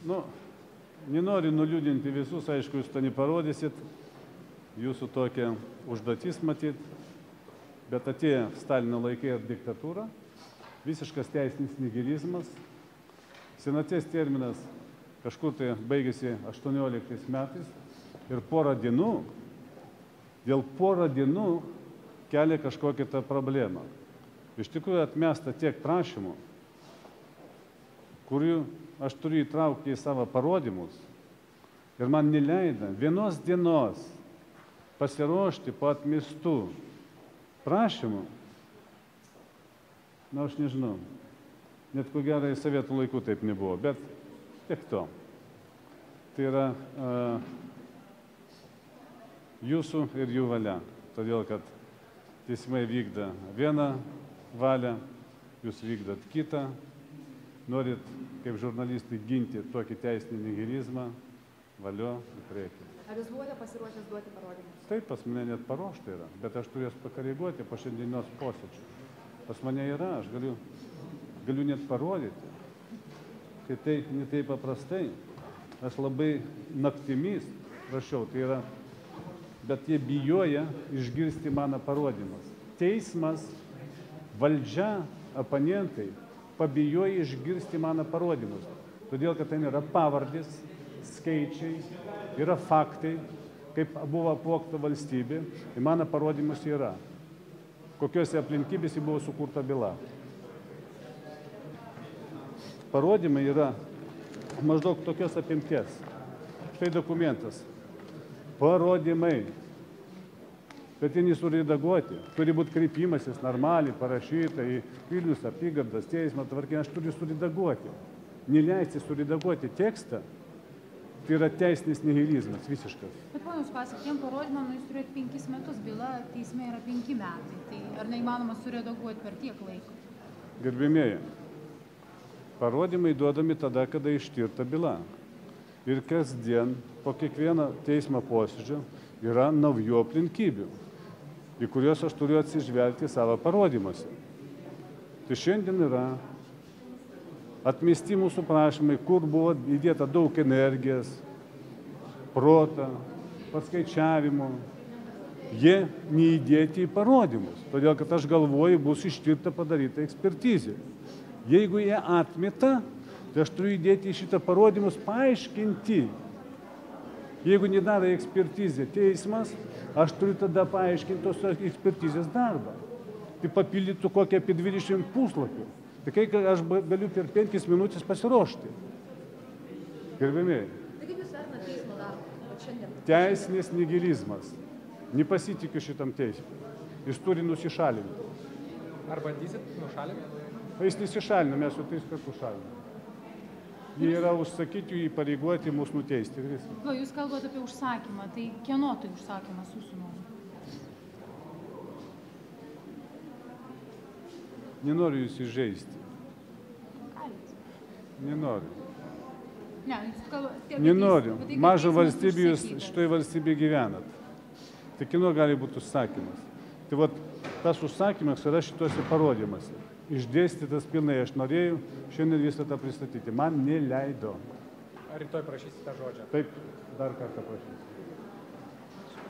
Nu, nenoriu nuliūdinti visus, aišku, jūs to neparodysit, jūsų tokia užduotis matyt, bet atėjo Stalino laikai ir diktatūra, visiškas teisinis nihilizmas, senaties terminas kažkur tai baigėsi 18 metais ir dėl porą dienų kelia kažkokią tą problemą. Iš tikrųjų atmesta tiek prašymų, kurių aš turiu įtraukti į savo parodymus ir man neleido vienos dienos pasiruošti po atmestų prašymų. Na, aš nežinau, net ko gerai sovietų laikų taip nebuvo, bet tiek to. Tai yra jūsų ir jų valia, todėl kad teismai vykdo vieną valią, jūs vykdot kitą. Norit, kaip žurnalistai, ginti tokį teisinį nihilizmą, valio į priekį. Ar jūs buvote pasiruošęs duoti parodymus? Taip, pas mane net paruošta yra, bet aš turiu jas pakoreguoti po šiandienos posėdžių. Pas mane yra, aš galiu net parodyti. Tai tai ne taip paprastai. Aš labai naktimis rašiau, tai yra, bet jie bijoja išgirsti mano parodymus. Teismas, valdžia, oponentai pabijoja išgirsti mano parodymus. Todėl, kad ten yra pavardės, skaičiai, yra faktai, kaip buvo apvogta valstybė, ir mano parodymus yra. Kokiuose aplinkybėse buvo sukurta byla. Parodymai yra maždaug tokios apimties. Štai dokumentas. Parodymai. Bet jie nesuredaguoti. Turi būti kreipimasis normaliai, parašyta į Vilniaus apygardos teismą tvarkai. Aš turiu suredaguoti. Neleisti suredaguoti tekstą, tai yra teisinis nihilizmas visiškas. Bet ponas Pasik, tiem parodymam, jūs turėt 5 metus, byla teisme yra 5 metai. Tai ar neįmanoma suredaguoti per tiek laiko? Gerbėmieji, parodymai duodami tada, kada ištirta byla. Ir kasdien po kiekvieno teismo posėdžio yra naujų aplinkybių, į kuriuos aš turiu atsižvelgti savo parodymuose. Tai šiandien yra atmesti mūsų prašymai, kur buvo įdėta daug energijos, proto, paskaičiavimo. Jie neįdėti į parodymus, todėl kad aš galvoju, bus ištirta padaryta ekspertizė. Jeigu jie atmeta, tai aš turiu įdėti į šitą parodymus paaiškinti. Jeigu nedaro ekspertizė teismas, aš turiu tada paaiškinti tos ekspertizės darbą. Tai papildytų kokią apie 20 puslapių. Tai kai aš galiu per 5 minutės pasiruošti. Gerbėmėjai. Tai kaip jūs vertinate teismo darbą šiandien? Teisinis nihilizmas. Nepasitikiu šitam teismui. Jis turi nusišalinti. Ar bandysit nušalinti? Jis nesišalina, mes jau 3 kartus šaliname. Jie yra užsakyti, įpareigoti mūsų nuteisti. Jūs kalbate apie užsakymą, tai kieno tai užsakymas jūsų nuomone? Nenoriu jūs įžeisti. Nenoriu. Ne, jūs kalbate... Nenoriu. Mažą valstybę jūs šitoje valstybėje gyvenat. Tai kieno gali būti užsakymas. Tai vat, tas užsakymas yra šituose parodymuose. Išdėstytas pilnai, aš norėjau šiandien visą tą pristatyti. Man neleido. Ar rytoj prašysite žodžio? Taip, dar kartą prašysiu.